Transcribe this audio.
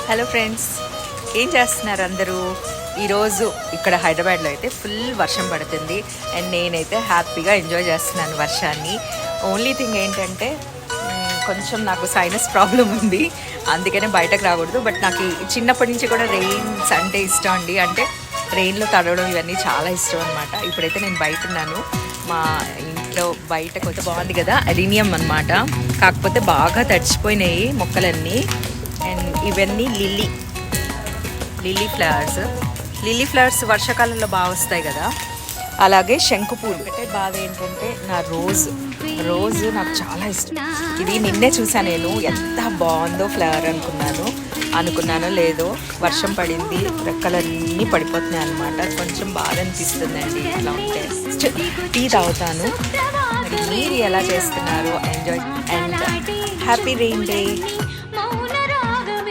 Hello friends, ఏం చేస్తున్నారు అందరూ? ఈరోజు ఇక్కడ హైదరాబాద్లో అయితే ఫుల్ వర్షం పడుతుంది అండ్ నేనైతే హ్యాపీగా ఎంజాయ్ చేస్తున్నాను వర్షాన్ని. ఓన్లీ థింగ్ ఏంటంటే కొంచెం నాకు సైనస్ ప్రాబ్లం ఉంది, అందుకనే బయటకు రాకూడదు. బట్ నాకు చిన్నప్పటి నుంచి కూడా రెయిన్స్ అంటే ఇష్టం అండి. అంటే రెయిన్లో తడవడం ఇవన్నీ చాలా ఇష్టం అనమాట. ఇప్పుడైతే నేను బయట ఉన్నాను, మా ఇంట్లో బయట కొత్త బాగుంది కదా, అలీనియం అనమాట. కాకపోతే బాగా తడిచిపోయినాయి మొక్కలన్నీ. అండ్ ఇవన్నీ లిల్లీ ఫ్లవర్స్ వర్షాకాలంలో బాగా వస్తాయి కదా. అలాగే శంకుపూలు. అంటే బాధ ఏంటంటే నా రోజు నాకు చాలా ఇష్టం. ఇది నిన్నే చూసాను నేను, ఎంత బాగుందో ఫ్లవర్ అనుకున్నానో లేదో వర్షం పడింది, రెక్కలన్నీ పడిపోతున్నాయి అనమాట. కొంచెం బాధ అనిపిస్తుంది అండి ఇట్లా ఉంటే. టీ తాగుతాను. మరి మీరు ఎలా చేస్తున్నారు? Enjoy and happy rain day.